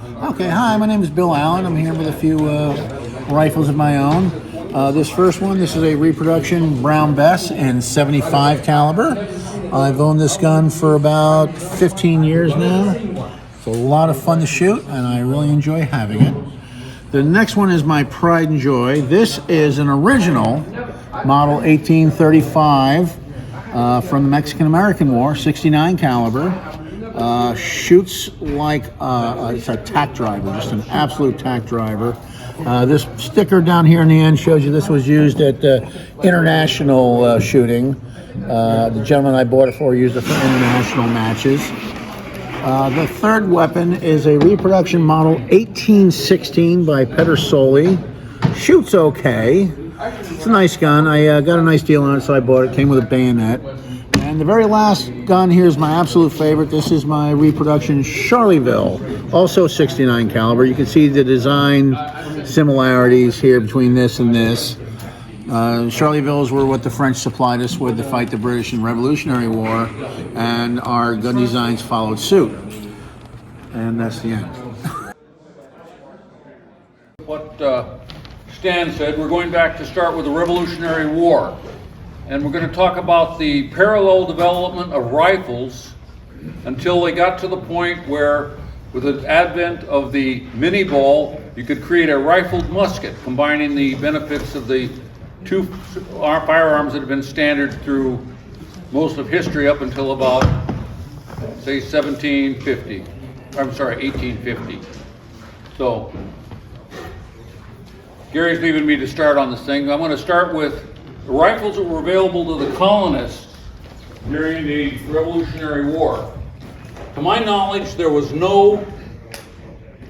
Okay, hi, my name is Bill Allen. I'm here with a few rifles of my own. This first one, this is a reproduction Brown Bess in 75 caliber. I've owned this gun for about 15 years now. It's a lot of fun to shoot, and I really enjoy having it. The next one is my pride and joy. This is an original model 1835 from the Mexican-American War, 69 caliber. Shoots like it's a tack driver, just an absolute tack driver. This sticker down here in the end shows you this was used at international shooting. The gentleman I bought it for used it for international matches. The third weapon is a reproduction model 1816 by Pedersoli. Shoots okay. It's a nice gun. I got a nice deal on it, so I bought it. Came with a bayonet. And the very last gun here is my absolute favorite. This is my reproduction Charleville, also 69 caliber. You can see the design similarities here between this and this. Charlevilles were what the French supplied us with to fight the British in the Revolutionary War, and our gun designs followed suit. And that's the end. What Stan said, we're going back to start with the Revolutionary War. And we're going to talk about the parallel development of rifles until they got to the point where, with the advent of the mini ball, you could create a rifled musket, combining the benefits of the two firearms that have been standard through most of history up until about, say, 1850. So, Gary's leaving me to start on this thing. I'm going to start with the rifles that were available to the colonists during the Revolutionary War. To my knowledge, there was no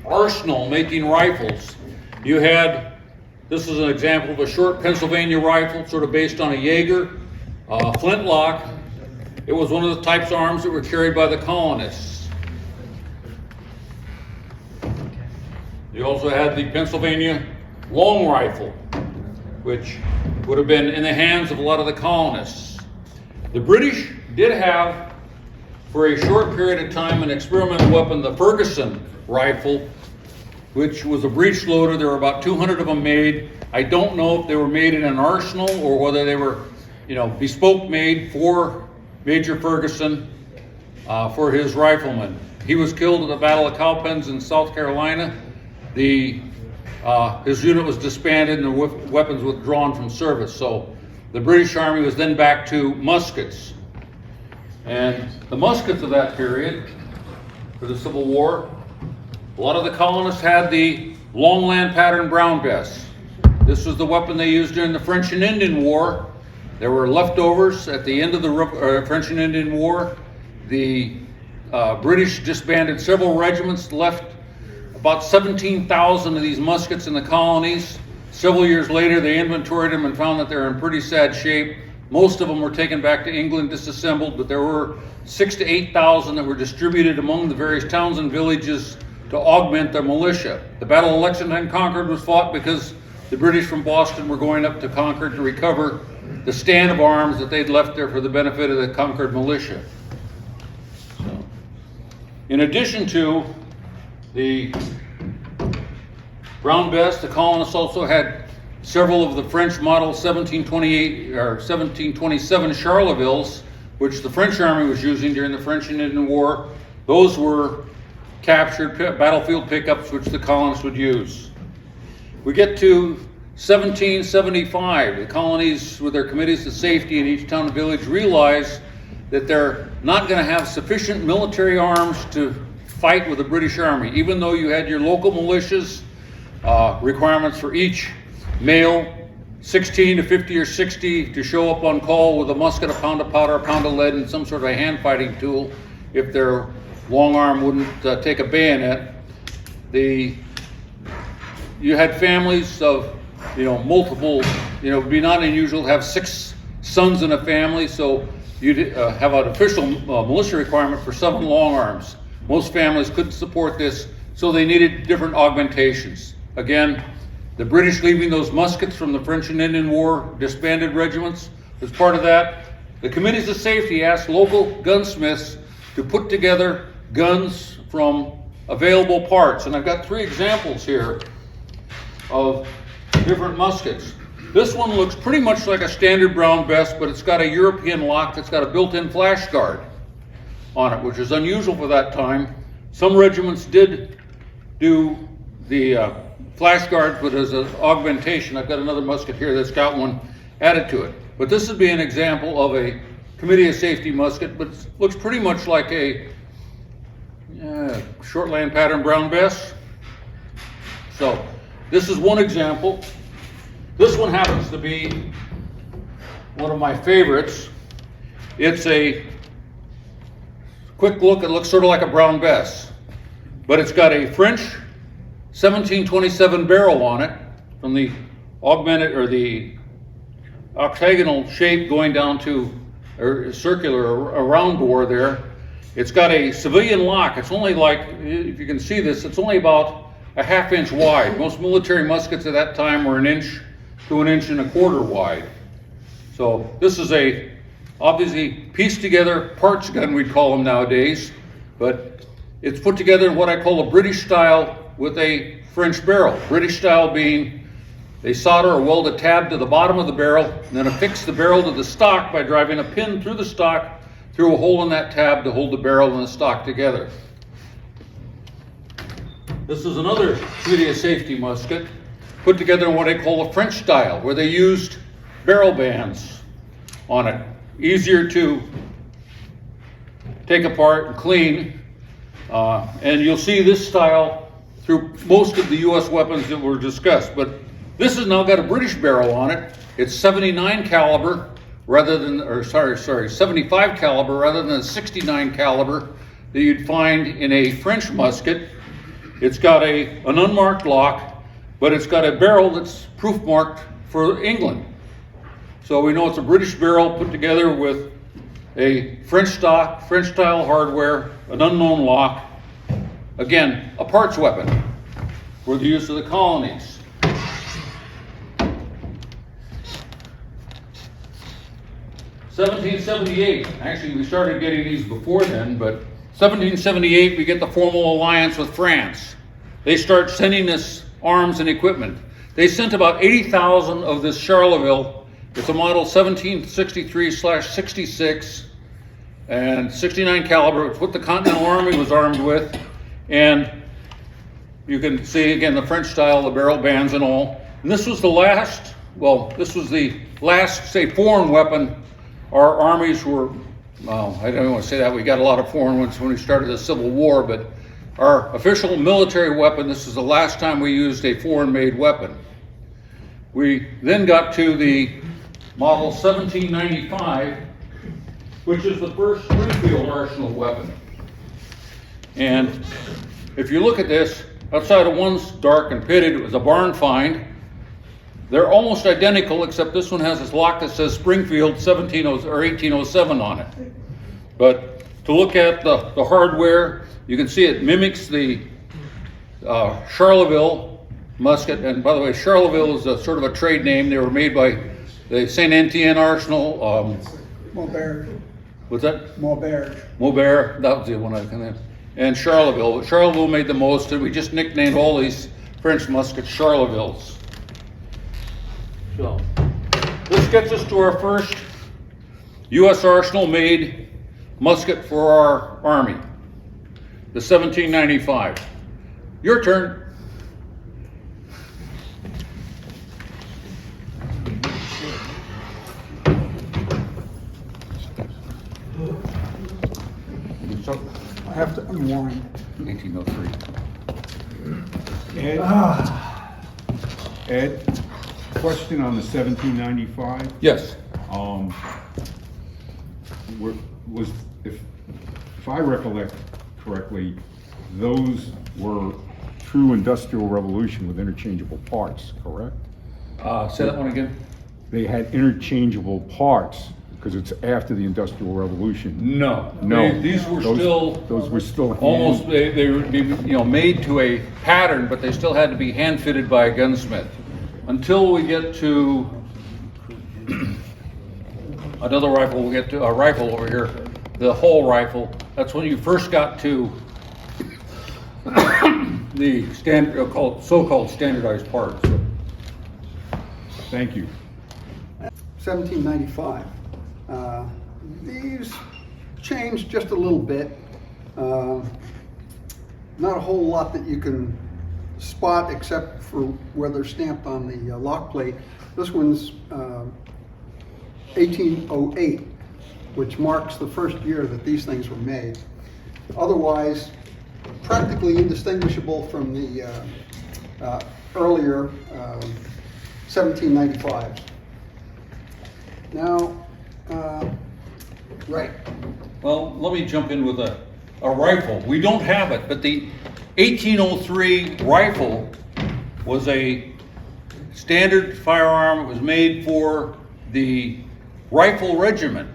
arsenal making rifles. You had, this is an example of a short Pennsylvania rifle, sort of based on a Jaeger, flintlock. It was one of the types of arms that were carried by the colonists. You also had the Pennsylvania long rifle, which would have been in the hands of a lot of the colonists. The British did have, for a short period of time, an experimental weapon, the Ferguson rifle, which was a breech loader. There were about 200 of them made. I don't know if they were made in an arsenal or whether they were, bespoke made for Major Ferguson, for his riflemen. He was killed at the Battle of Cowpens in South Carolina. His unit was disbanded and the weapons withdrawn from service. So the British Army was then back to muskets. And the muskets of that period, for the Civil War, a lot of the colonists had the longland pattern Brown Bess. This was the weapon they used during the French and Indian War. There were leftovers at the end of the French and Indian War. The British disbanded several regiments, left about 17,000 of these muskets in the colonies. Several years later, they inventoried them and found that they're in pretty sad shape. Most of them were taken back to England, disassembled, but there were 6,000 to 8,000 that were distributed among the various towns and villages to augment their militia. The Battle of Lexington and Concord was fought because the British from Boston were going up to Concord to recover the stand of arms that they'd left there for the benefit of the Concord militia. So, in addition to the Brown Bess, the colonists also had several of the French model 1728 or 1727 Charlevilles, which the French army was using during the French and Indian War. Those were captured battlefield pickups which the colonists would use. We get to 1775. The colonies, with their committees of safety in each town and village, realized that they're not going to have sufficient military arms to fight with the British Army, even though you had your local militias, requirements for each male, 16 to 50 or 60 to show up on call with a musket, a pound of powder, a pound of lead, and some sort of a hand fighting tool if their long arm wouldn't take a bayonet. You had families of multiple, it would be not unusual to have 6 sons in a family, so you'd have an official militia requirement for 7 long arms. Most families couldn't support this, so they needed different augmentations. Again, the British leaving those muskets from the French and Indian War disbanded regiments. As part of that, the committees of safety asked local gunsmiths to put together guns from available parts. And I've got 3 examples here of different muskets. This one looks pretty much like a standard brown vest, but it's got a European lock that's got a built-in flash guard on it, which is unusual for that time. Some regiments did do the flash guards, but as an augmentation. I've got another musket here that's got one added to it. But this would be an example of a Committee of Safety musket, but it looks pretty much like a shortland pattern brown vest. So this is one example. This one happens to be one of my favorites. It's a quick look. It looks sort of like a brown vest, but it's got a French 1727 barrel on it from the augmented or the octagonal shape going down to a circular, a round bore there. It's got a civilian lock. It's only like, if you can see this, it's only about a 1/2 inch wide. Most military muskets at that time were 1 inch to 1 1/4 inches wide. So this is a obviously pieced together parts gun, we'd call them nowadays, but it's put together in what I call a British style with a French barrel. British style being they solder or weld a tab to the bottom of the barrel and then affix the barrel to the stock by driving a pin through the stock through a hole in that tab to hold the barrel and the stock together. This is another Committee of Safety musket put together in what I call a French style, where they used barrel bands on it. Easier to take apart and clean. And you'll see this style through most of the U.S. weapons that were discussed. But this has now got a British barrel on it. It's 79 caliber rather than, or sorry, 75 caliber rather than a 69 caliber that you'd find in a French musket. It's got an unmarked lock, but it's got a barrel that's proof marked for England. So we know it's a British barrel put together with a French stock, French style hardware, an unknown lock. Again, a parts weapon for the use of the colonies. (1778). Actually, we started getting these before then, but 1778 we get the formal alliance with France. They start sending us arms and equipment. They sent about 80,000 of this Charleville. It's a model 1763/66 and 69 caliber. It's what the Continental Army was armed with. And you can see again the French style, the barrel bands and all. And this was the last, say, foreign weapon our armies were, well, I don't want to say that. We got a lot of foreign ones when we started the Civil War, but our official military weapon, this is the last time we used a foreign-made weapon. We then got to the model 1795, which is the first Springfield arsenal weapon. And if you look at this, outside of one's dark and pitted, it was a barn find. They're almost identical, except this one has this lock that says Springfield 1807 on it. But to look at the hardware, you can see it mimics the Charleville musket. And by the way, Charleville is a sort of a trade name. They were made by the Saint Etienne Arsenal. Maubert. What's that? Maubert. Maubert, that was the one I kind of. And Charleville. Charleville made the most, and we just nicknamed all these French muskets Charlevilles. So, this gets us to our first U.S. Arsenal made musket for our Army, the 1795. Your turn. I have to unwind. 1803. Ed, question on the 1795. Yes. If I recollect correctly, those were true industrial revolution with interchangeable parts, correct? Say that one again. They had interchangeable parts because it's after the industrial revolution. No. No. These were Those were still almost, they would be, made to a pattern, but they still had to be hand fitted by a gunsmith. Until we get to another rifle, we'll get to a rifle over here, the whole rifle. That's when you first got to the so-called standardized parts. Thank you. 1795. These changed just a little bit. Not a whole lot that you can spot except for where they're stamped on the lock plate. This one's 1808, which marks the first year that these things were made. Otherwise, practically indistinguishable from the earlier 1795s. Now, right. Well, let me jump in with a rifle. We don't have it, but the 1803 rifle was a standard firearm. It was made for the rifle regiment.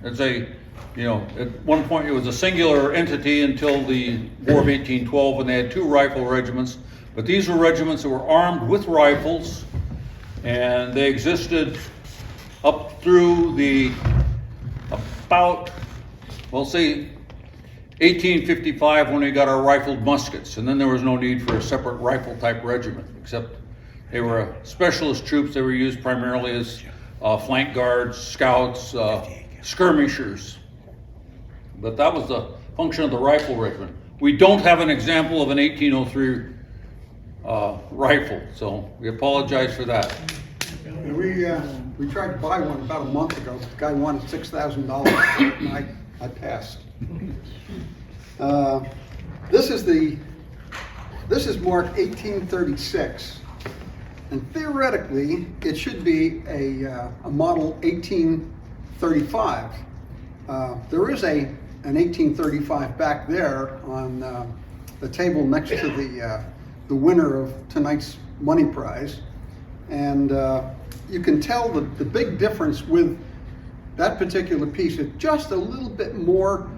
It's a, you know, at one point it was a singular entity until the War of 1812 when they had two rifle regiments. But these were regiments that were armed with rifles, and they existed up through the about, well, say 1855 when we got our rifled muskets, and then there was no need for a separate rifle type regiment, except they were specialist troops. They were used primarily as flank guards, scouts, skirmishers. But that was the function of the rifle regiment. We don't have an example of an 1803 rifle, so we apologize for that. And we tried to buy one about a month ago. The guy wanted $6,000, and I passed. This is marked 1836, and theoretically it should be a model 1835. There is an 1835 back there on the table next to the winner of tonight's money prize, and you can tell the big difference with that particular piece. It's just a little bit more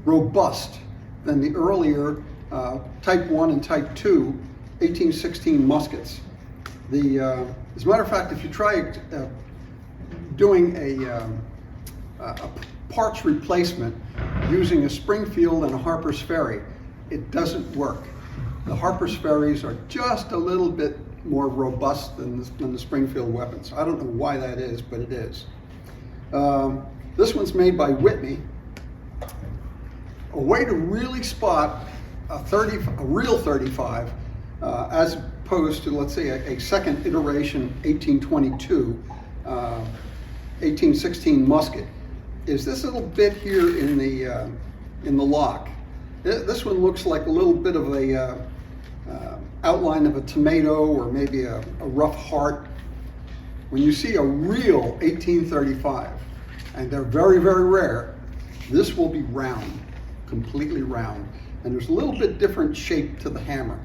robust than the earlier Type 1 and Type 2 1816 muskets. As a matter of fact, if you try doing a parts replacement using a Springfield and a Harper's Ferry, it doesn't work. The Harper's Ferries are just a little bit more robust than the Springfield weapons. I don't know why that is, but it is. This one's made by Whitney. A way to really spot a real 35, as opposed to, let's say, a second iteration 1822, 1816 musket, is this little bit here in the lock. This one looks like a little bit of a outline of a tomato or maybe a rough heart. When you see a real 1835, and they're very, very rare, this will be round, completely round. And there's a little bit different shape to the hammer.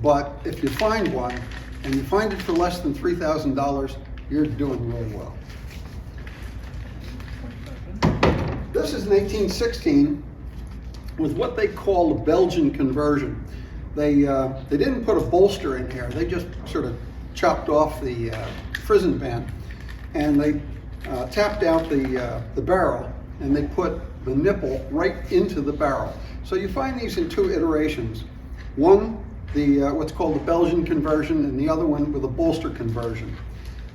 But if you find one, and you find it for less than $3,000, you're doing really well. This is an 1816 with what they call a Belgian conversion. They didn't put a bolster in here. They just sort of chopped off the frizzen band, and they tapped out the barrel, and they put the nipple right into the barrel. So you find these in two iterations. One, what's called the Belgian conversion, and the other one with a bolster conversion.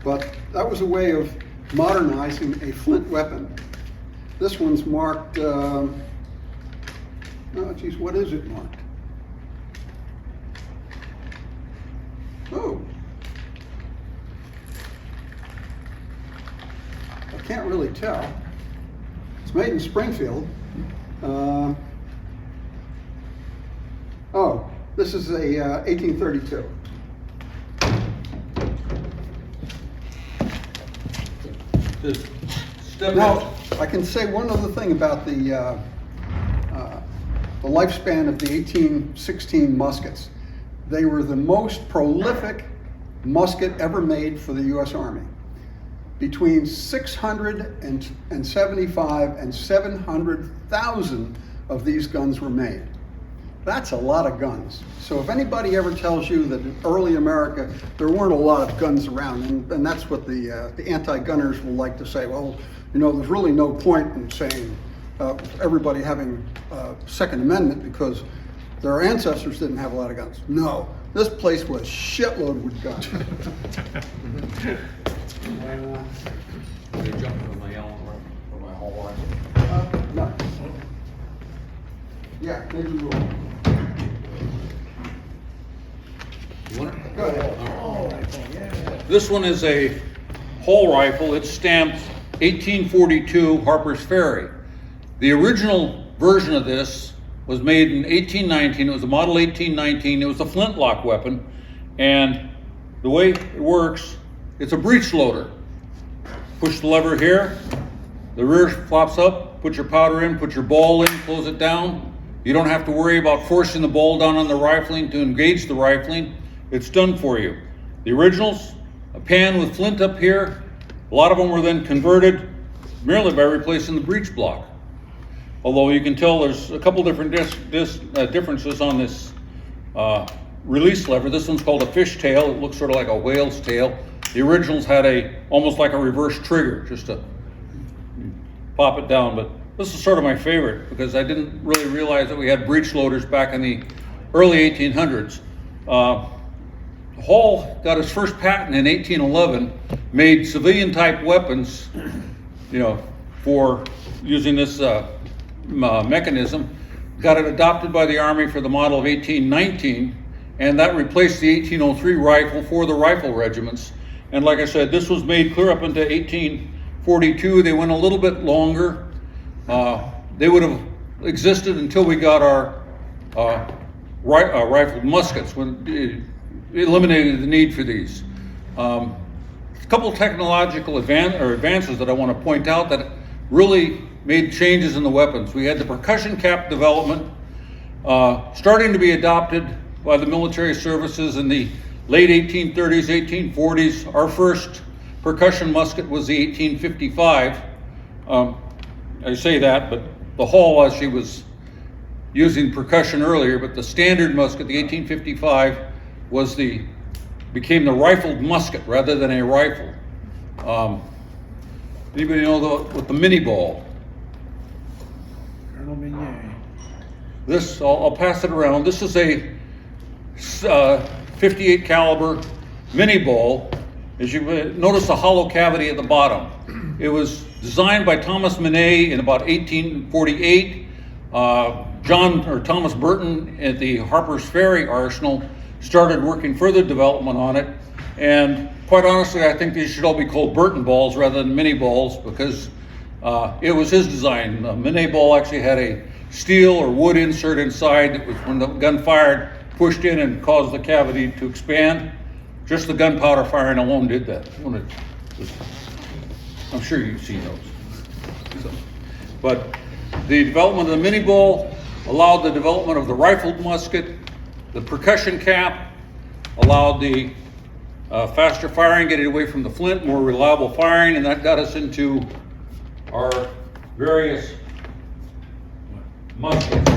But that was a way of modernizing a flint weapon. This one's marked, oh geez, what is it marked? Oh. I can't really tell. It's made in Springfield. Oh, this is a 1832. Just step Now, I can say one other thing about the lifespan of the 1816 muskets. They were the most prolific musket ever made for the U.S. Army. Between 675 and 700,000 of these guns were made. That's a lot of guns. So if anybody ever tells you that in early America there weren't a lot of guns around, and that's what the anti-gunners will like to say, well, you know, there's really no point in saying everybody having Second Amendment because their ancestors didn't have a lot of guns. No, this place was shitload with guns. They jumped from my own for my whole life. No. Yeah, maybe we will. You want it? Go ahead. This one is a Hall rifle. It's stamped 1842 Harper's Ferry. The original version of this was made in 1819. It was a model 1819. It was a flintlock weapon. And the way it works, it's a breech loader. Push the lever here, the rear flops up, put your powder in, put your ball in, close it down. You don't have to worry about forcing the ball down on the rifling to engage the rifling. It's done for you. The originals, a pan with flint up here. A lot of them were then converted merely by replacing the breech block. Although you can tell there's a couple different differences on this release lever. This one's called a fishtail. It looks sort of like a whale's tail. The originals had almost like a reverse trigger, just to pop it down. But this is sort of my favorite because I didn't really realize that we had breech loaders back in the early 1800s. Hall got his first patent in 1811, made civilian type weapons, for using this mechanism, got it adopted by the Army for the model of 1819, and that replaced the 1803 rifle for the rifle regiments. And like I said, this was made clear up into 1842. They went a little bit longer. They would have existed until we got our rifled muskets, when it eliminated the need for these. A couple of technological advances that I want to point out that really made changes in the weapons. We had the percussion cap development starting to be adopted by the military services in the late 1830s, 1840s. Our first percussion musket was the 1855. I say that, but the Hall actually was using percussion earlier, but the standard musket, the 1855, became the rifled musket rather than a rifle. Anybody know what the mini ball? Colonel Minier. This, I'll pass it around. This is a 58 caliber mini ball. As you notice, a hollow cavity at the bottom. It was designed by Thomas Minet in about 1848. Thomas Burton at the Harper's Ferry Arsenal started working further development on it. And quite honestly, I think these should all be called Burton balls rather than mini balls because it was his design. The Minet ball actually had a steel or wood insert inside that was, when the gun fired, pushed in and caused the cavity to expand. Just the gunpowder firing alone did that. I'm sure you've seen those. But the development of the mini ball allowed the development of the rifled musket. The percussion cap allowed the faster firing, getting away from the flint, more reliable firing, and that got us into our various muskets,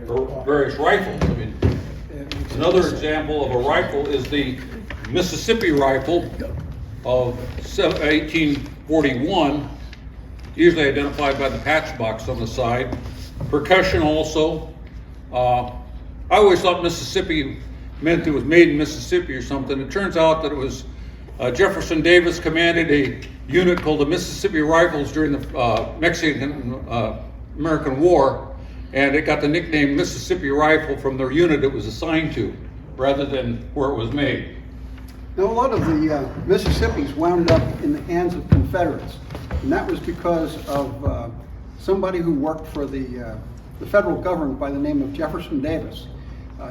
or various rifles. I mean, another example of a rifle is the Mississippi rifle of 1841, usually identified by the patch box on the side. Percussion also. I always thought Mississippi meant it was made in Mississippi or something. It turns out that it was Jefferson Davis commanded a unit called the Mississippi Rifles during the Mexican-American War, and it got the nickname Mississippi Rifle from the unit it was assigned to, rather than where it was made. Now, a lot of the Mississippis wound up in the hands of Confederates, and that was because of somebody who worked for the federal government by the name of Jefferson Davis.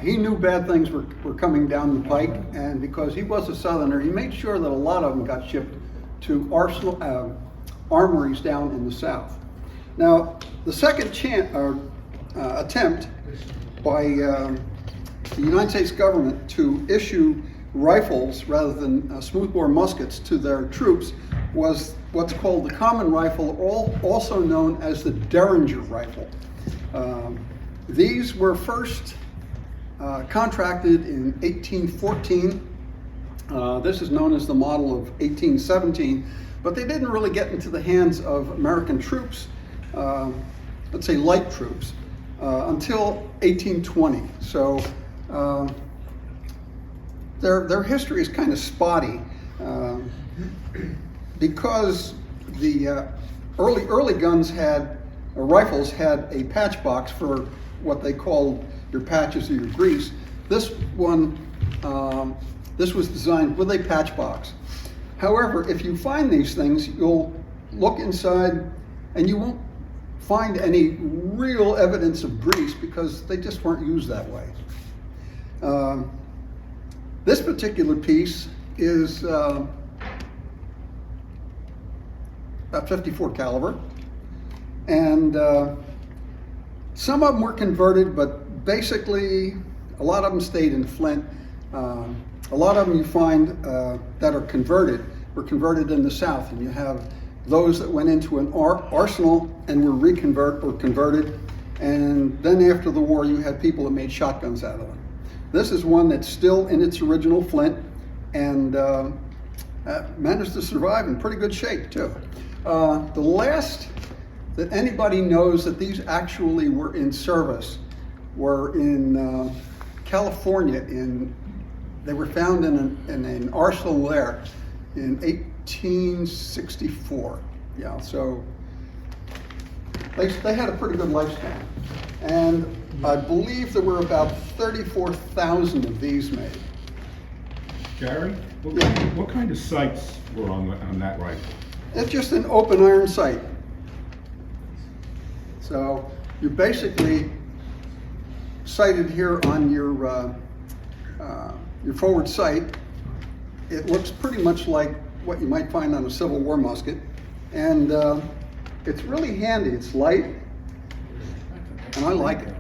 He knew bad things were coming down the pike, and because he was a Southerner, he made sure that a lot of them got shipped to armories down in the South. Now, the second attempt by the United States government to issue rifles rather than smoothbore muskets to their troops was what's called the common rifle, also known as the Derringer rifle. These were first contracted in 1814. This is known as the model of 1817, but they didn't really get into the hands of American troops let's say, light troops until 1820. So their history is kind of spotty because the early guns had, rifles had a patch box for what they called your patches or your grease. This one, this was designed with a patch box. However, if you find these things, you'll look inside and you won't find any real evidence of grease because they just weren't used that way. This particular piece is a 54 caliber, and some of them were converted, but basically a lot of them stayed in flint. A lot of them you find that are converted were converted in the South, and you have those that went into an arsenal and were converted, and then after the war you had people that made shotguns out of them. This is one that's still in its original flint and managed to survive in pretty good shape too. The last that anybody knows that these actually were in service were in California. They were found in an arsenal there in 1864. Yeah, so they had a pretty good lifespan. And I believe there were about 34,000 of these made. Gary, what kind of sights were on that rifle? It's just an open iron sight. So you're basically sighted here on your forward sight. It looks pretty much like what you might find on a Civil War musket, and it's really handy. It's light, and I like it.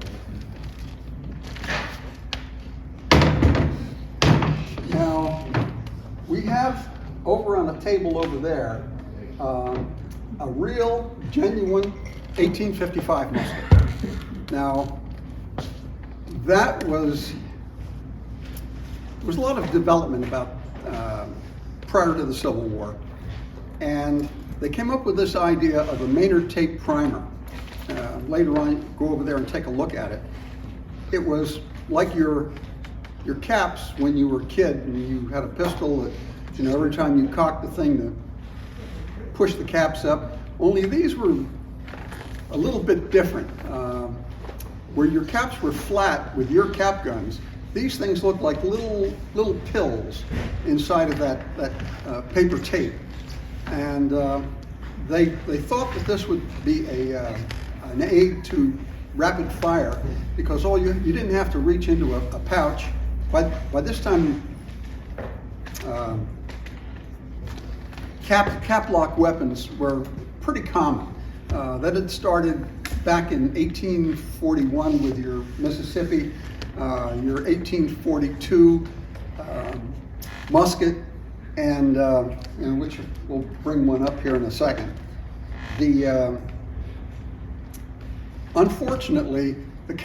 Now, we have over on a table over there a real, genuine 1855 musket. Now, that was a lot of development about prior to the Civil War, and they came up with this idea of a Maynard tape primer. Later on, go over there and take a look at it. It was like your caps when you were a kid and you had a pistol that, you know, every time you cocked the thing to push the caps up, only these were a little bit different. Where your caps were flat with your cap guns, these things looked like little pills inside of that paper tape. And they thought that this would be an aid to rapid fire because you didn't have to reach into a pouch. By this time, cap lock weapons were pretty common. That had started back in 1841 with your Mississippi, your 1842 musket, and which we'll bring one up here in a second. Unfortunately, the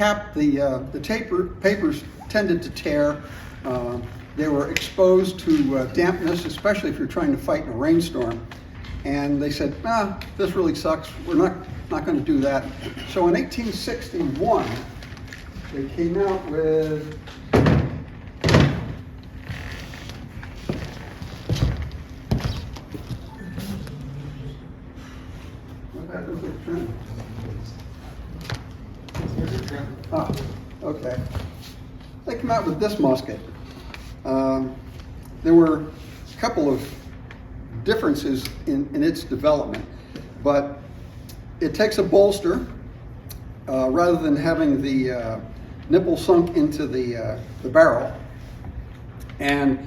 papers tended to tear. They were exposed to dampness, especially if you're trying to fight in a rainstorm. And they said, this really sucks. We're not going to do that. So in 1861, they came out with what happened to the trim? Okay. They came out with this musket. There were a couple of differences in its development, but it takes a bolster rather than having the nipple sunk into the barrel, and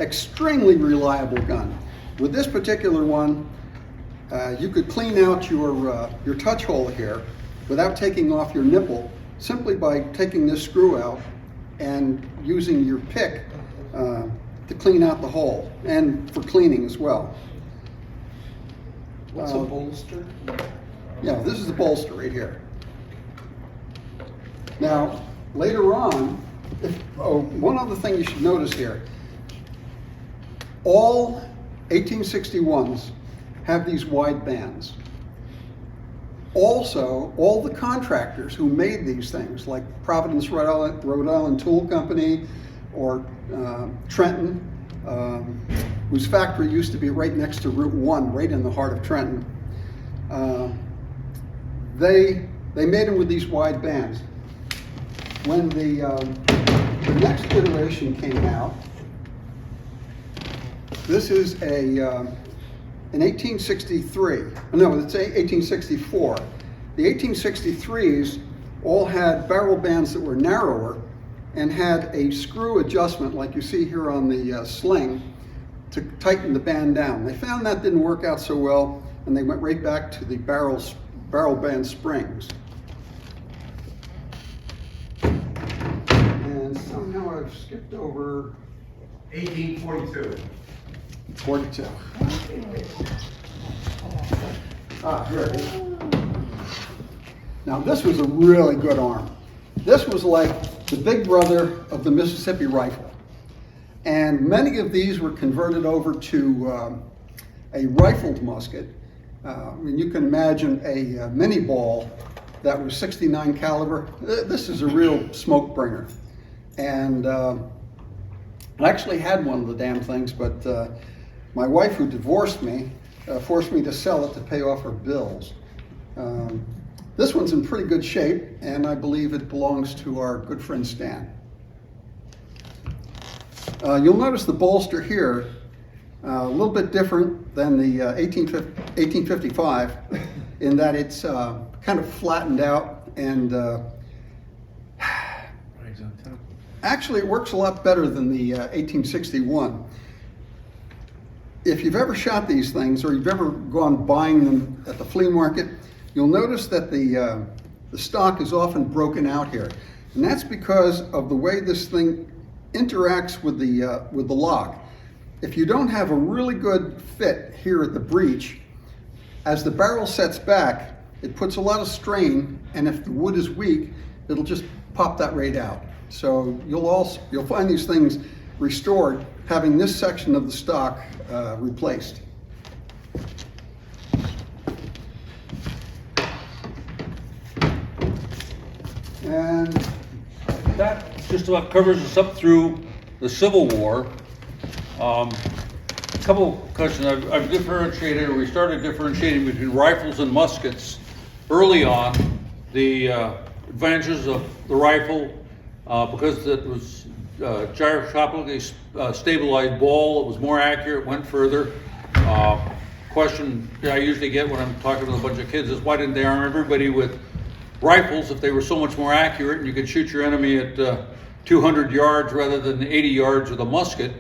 extremely reliable gun. With this particular one, you could clean out your touch hole here without taking off your nipple simply by taking this screw out and using your pick to clean out the hole, and for cleaning as well. What's a bolster? Yeah, this is the bolster right here. Now, later on, one other thing you should notice here. All 1861s have these wide bands. Also, all the contractors who made these things, like Providence, Rhode Island Tool Company, or Trenton, whose factory used to be right next to Route 1, right in the heart of Trenton, they made them with these wide bands. When the next iteration came out, this is in 1863, no, it's 1864. The 1863s all had barrel bands that were narrower and had a screw adjustment like you see here on the sling to tighten the band down. They found that didn't work out so well, and they went right back to the barrel band springs. And somehow I've skipped over 1842. 42. Here it is. Now this was a really good arm. This was like the big brother of the Mississippi rifle. And many of these were converted over to a rifled musket. I mean, you can imagine a mini ball that was 69 caliber. This is a real smoke bringer. And I actually had one of the damn things, but my wife, who divorced me, forced me to sell it to pay off her bills. This one's in pretty good shape, and I believe it belongs to our good friend Stan. You'll notice the bolster here, a little bit different than the 1855, in that it's kind of flattened out, and actually it works a lot better than the 1861. If you've ever shot these things, or you've ever gone buying them at the flea market, you'll notice that the stock is often broken out here. And that's because of the way this thing interacts with the lock. If you don't have a really good fit here at the breech, as the barrel sets back, it puts a lot of strain, and if the wood is weak, it'll just pop that right out. So you'll find these things restored having this section of the stock replaced. And That just about covers us up through the Civil War. A couple questions. I've differentiated, or we started differentiating between rifles and muskets. Early on, the advantages of the rifle, because it was gyroscopically stabilized ball, it was more accurate, went further. Question I usually get when I'm talking to a bunch of kids is, why didn't they arm everybody with rifles if they were so much more accurate and you could shoot your enemy at 200 yards rather than 80 yards with a musket?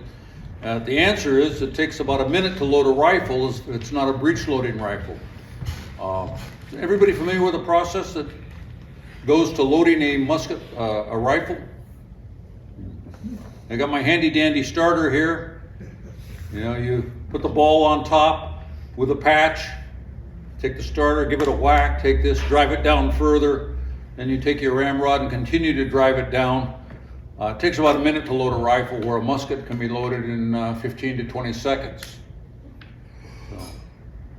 The answer is it takes about a minute to load a rifle. It's not a breech-loading rifle. Everybody familiar with the process that goes to loading a musket, a rifle? I got my handy dandy starter here. You know, you put the ball on top with a patch, take the starter, give it a whack, take this, drive it down further, then you take your ramrod and continue to drive it down. It takes about a minute to load a rifle, where a musket can be loaded in 15 to 20 seconds. So,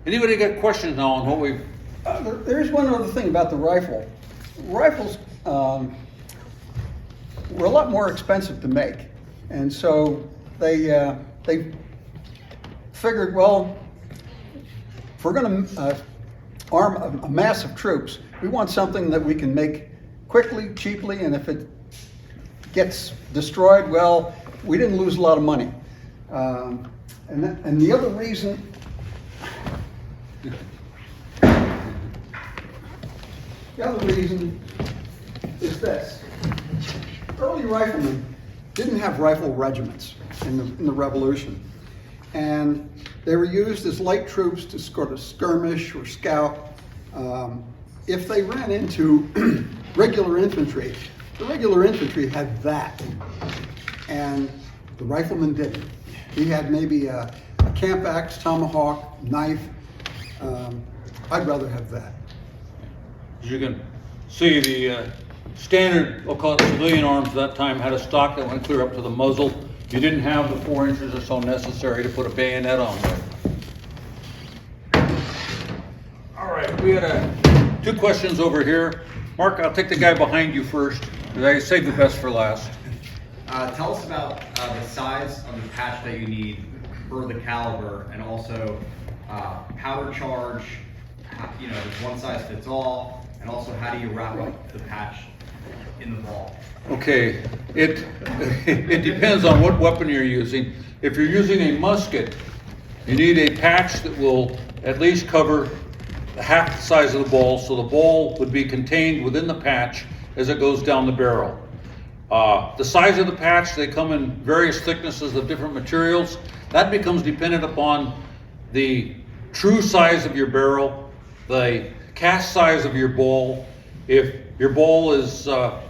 anybody got questions now on what we've... There's one other thing about the rifle. Rifles were a lot more expensive to make, and so they figured, well, if we're going to arm a mass of troops, we want something that we can make quickly, cheaply, and if it gets destroyed, well, we didn't lose a lot of money. And the other reason, is this. Early riflemen didn't have rifle regiments in the Revolution. And they were used as light troops to sort of skirmish or scout. If they ran into regular infantry, the regular infantry had that, and the rifleman didn't. He had maybe a camp axe, tomahawk, knife. I'd rather have that. As you can see, the standard, we'll call it civilian arms at that time, had a stock that went clear up to the muzzle. You didn't have the 4 inches or so necessary to put a bayonet on there. All right, we had a Two questions over here. Mark, I'll take the guy behind you first, because I saved the best for last. Tell us about the size of the patch that you need for the caliber, and also powder charge. You know, does one size fits all, and also how do you wrap up the patch in the ball? Okay, it depends on what weapon you're using. If you're using a musket, you need a patch that will at least cover half the size of the ball, so the ball would be contained within the patch as it goes down the barrel. The size of the patch, they come in various thicknesses of different materials. That becomes dependent upon the true size of your barrel, the cast size of your ball. If your ball is a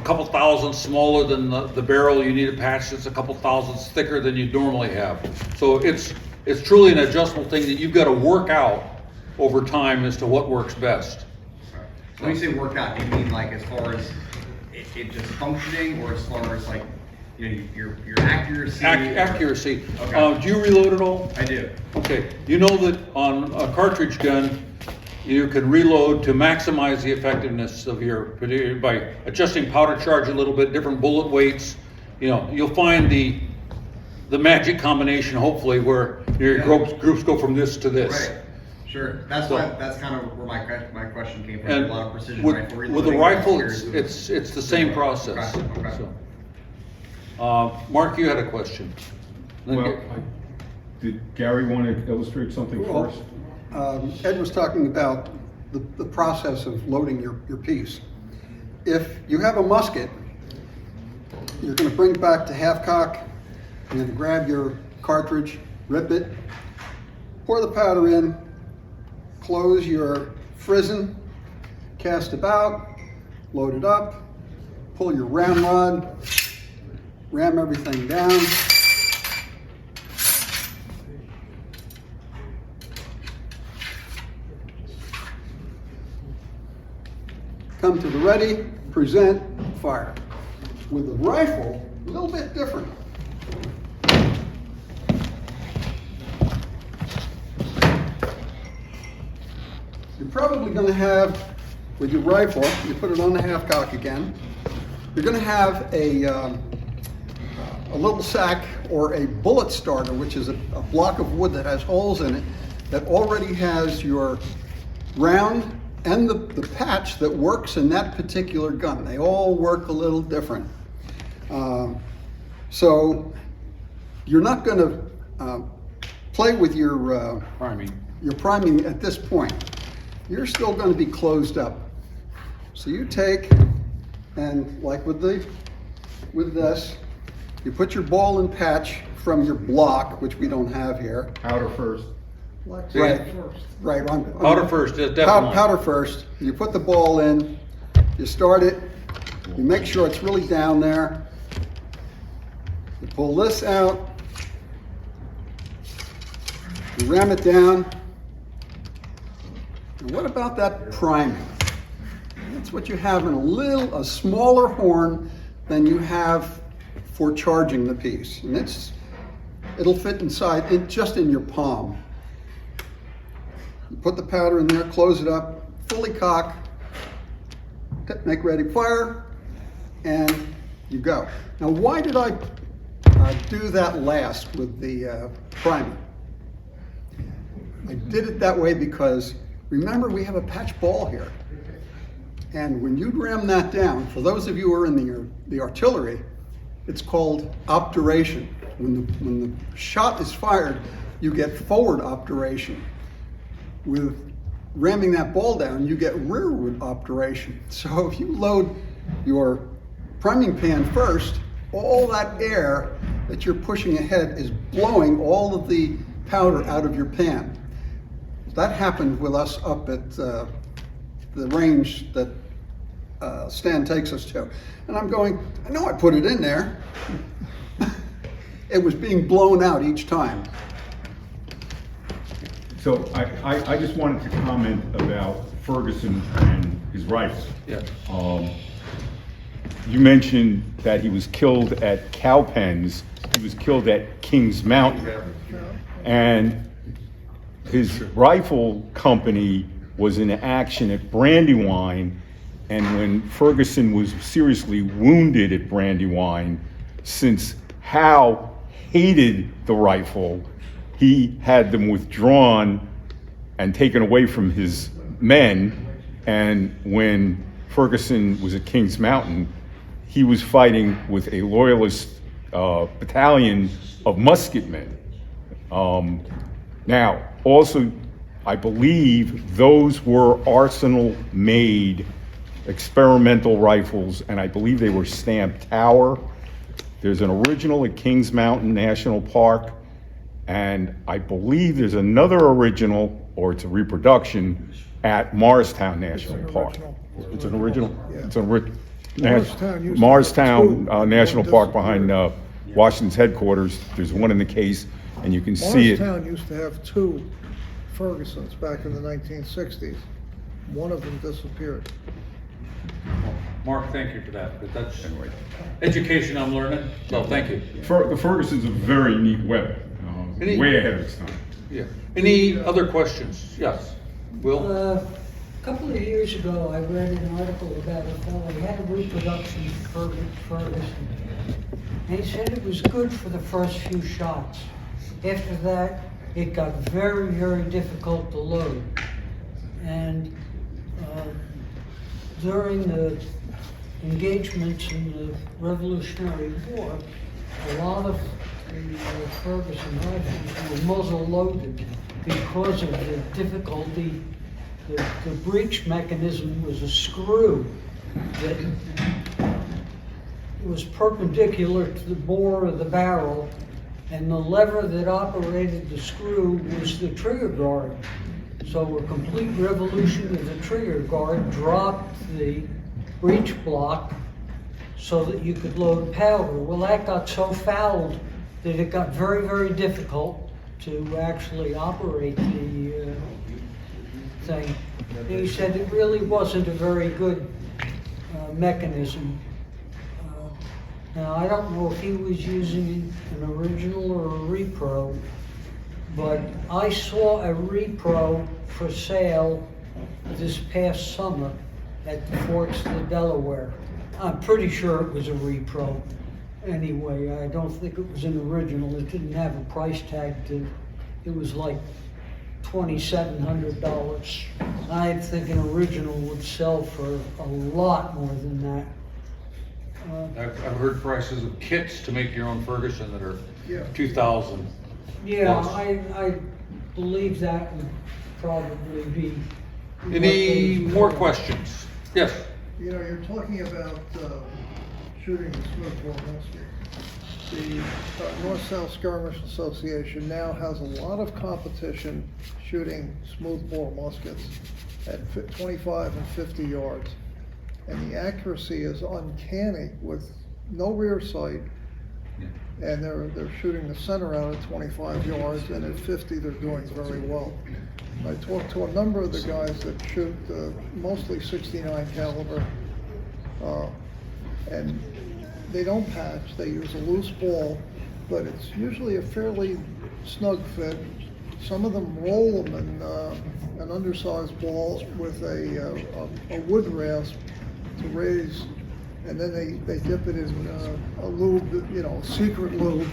couple thousandths smaller than the barrel, you need a patch that's a couple thousandths thicker than you normally have. So it's truly an adjustable thing that you've got to work out over time as to what works best. When you say workout, do you mean like as far as it just functioning, or as far as like, you know, your accuracy? Accuracy. Okay. Do you reload at all? I do. Okay. You know that on a cartridge gun, you can reload to maximize the effectiveness of your, by adjusting powder charge a little bit, different bullet weights. You know, you'll find the magic combination, hopefully, where your groups go from this to this. Right. Sure. That's kind of where my question came from. And A lot of precision with, rifle with the reloading rifle, experience. it's the same process. Okay. So, Mark, you had a question. Well, did Gary want to illustrate something Well, first? Ed was talking about the process of loading your piece. If you have a musket, you're going to bring it back to half cock, you're going to grab your cartridge, rip it, pour the powder in, close your frizzen, cast about, load it up, pull your ram rod, ram everything down. Come to the ready, present, fire. With the rifle, a little bit different. You're probably going to have, with your rifle, you put it on the half cock again, you're going to have a little sack or a bullet starter, which is a block of wood that has holes in it, that already has your round and the patch that works in that particular gun. They all work a little different. So you're not going to play with your priming at this point. You're still going to be closed up. So you take, and like with this, you put your ball and patch from your block, which we don't have here. Powder first. Right. Powder first, definitely. Powder first. You put the ball in, you start it, you make sure it's really down there. You pull this out, you ram it down. And what about that priming? That's what you have in a smaller horn than you have for charging the piece. And it'll fit inside, just in your palm. You put the powder in there, close it up, fully cock, make ready, fire, and you go. Now, why did I do that last with the priming? I did it that way because, remember, we have a patch ball here. And when you ram that down, for those of you who are in the artillery, it's called obturation. When the shot is fired, you get forward obturation. With ramming that ball down, you get rearward obturation. So if you load your priming pan first, all that air that you're pushing ahead is blowing all of the powder out of your pan. That happened with us up at the range that Stan takes us to. And I'm going, I know I put it in there. It was being blown out each time. So I just wanted to comment about Ferguson and his rifle. Yeah. You mentioned that he was killed at Cowpens. He was killed at Kings Mountain. And his rifle company was in action at Brandywine, and when Ferguson was seriously wounded at Brandywine, since Howe hated the rifle, he had them withdrawn and taken away from his men. And when Ferguson was at Kings Mountain, he was fighting with a loyalist battalion of musketmen. Now, also, I believe those were Arsenal-made experimental rifles, and I believe they were stamped Tower. There's an original at Kings Mountain National Park, and I believe there's another original, or it's a reproduction, at Morristown National Park. It's an original? It's a Morristown National Park behind Washington's headquarters. There's one in the case, and you can see it. Morristown used to have 2 Fergusons back in the 1960s. One of them disappeared. Mark, thank you for that, but that's education I'm learning, so thank you. The Ferguson's a very neat weapon, Any- way ahead of its time. Yeah. Any other questions? Yes, Will? A couple of years ago, I read an article about a fellow, he had a reproduction Ferguson. And he said it was good for the first few shots. After that, it got very, very difficult to load. And during the engagements in the Revolutionary War, a lot of the Ferguson rifles were muzzle loaded because of the difficulty. The breech mechanism was a screw that was perpendicular to the bore of the barrel, and the lever that operated the screw was the trigger guard. So a complete revolution of the trigger guard dropped the breech block so that you could load powder. Well, that got so fouled that it got very, very difficult to actually operate the thing. And he said it really wasn't a very good mechanism. Now, I don't know if he was using an original or a repro, but I saw a repro for sale this past summer at the Forks of the Delaware. I'm pretty sure it was a repro. Anyway, I don't think it was an original. It didn't have a price tag to, it was like $2,700. I think an original would sell for a lot more than that. I've heard prices of kits to make your own Ferguson that are Yeah. 2,000. Yeah, Plus. I believe that would probably be. Any what those more were. questions? Yes. You know, you're talking about shooting the smoothbore musket. The North-South Skirmish Association now has a lot of competition shooting smoothbore muskets at 25 and 50 yards. And the accuracy is uncanny with no rear sight. And they're shooting the center out at 25 yards, and at 50 they're doing very well. I talked to a number of the guys that shoot mostly 69 caliber, and they don't patch. They use a loose ball, but it's usually a fairly snug fit. Some of them roll them in an undersized ball with a wood rasp to raise, and then they dip it in a lube, you know, secret lube,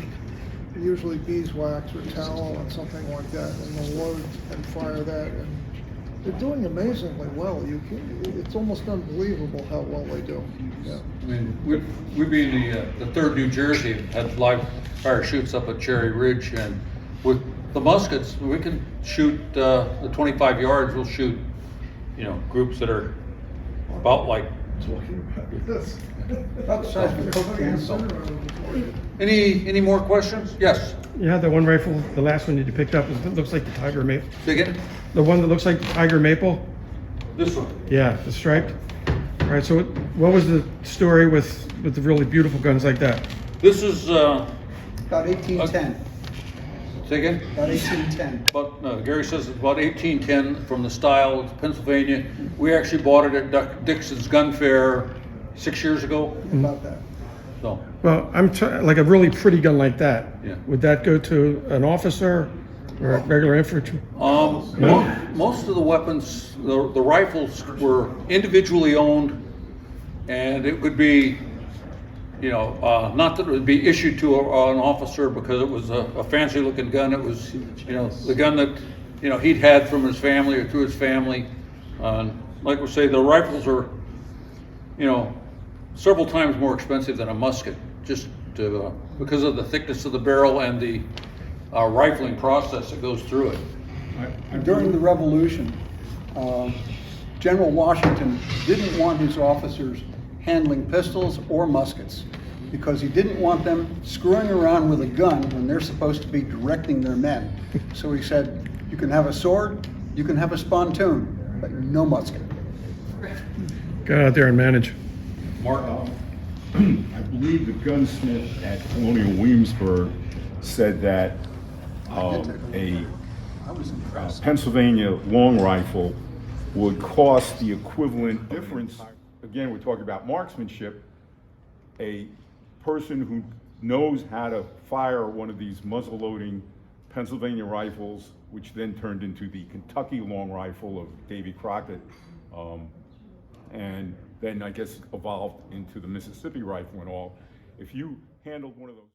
usually beeswax or tallow and something like that, and they'll load and fire that. And they're doing amazingly well. It's almost unbelievable how well they do. Yeah. I mean, we being the 3rd New Jersey had live fire shoots up at Cherry Ridge, and with the muskets, we can shoot the 25 yards. We'll shoot, you know, groups that are about like. About the size of a Coke can. Any more questions? Yes. Yeah, the one rifle, the last one that you picked up, it looks like the Tiger Maple. Say again? The one that looks like the Tiger Maple? This one. Yeah, the striped. All right, so what was the story with the really beautiful guns like that? This is, About 1810, say again? about 1810. But no, Gary says it's about 1810 from the style of Pennsylvania. We actually bought it at Dixon's Gun Fair 6 years ago. About that. So, Well, like a really pretty gun like that. Yeah. Would that go to an officer or regular infantry? Most of the weapons, the rifles were individually owned, and it would be, not that it would be issued to an officer because it was a fancy looking gun. It was, the gun that, he'd had from his family or through his family. Like we say, the rifles are, several times more expensive than a musket, just because of the thickness of the barrel and the rifling process that goes through it. During the Revolution, General Washington didn't want his officers handling pistols or muskets because he didn't want them screwing around with a gun when they're supposed to be directing their men. So he said, you can have a sword, you can have a spontoon, but no musket. Go out there and manage. Mark? I believe the gunsmith at Colonial Williamsburg said that a Pennsylvania long rifle would cost the equivalent difference. Again, we're talking about marksmanship. A person who knows how to fire one of these muzzle-loading Pennsylvania rifles, which then turned into the Kentucky long rifle of Davy Crockett, and then I guess evolved into the Mississippi rifle and all. If you handled one of those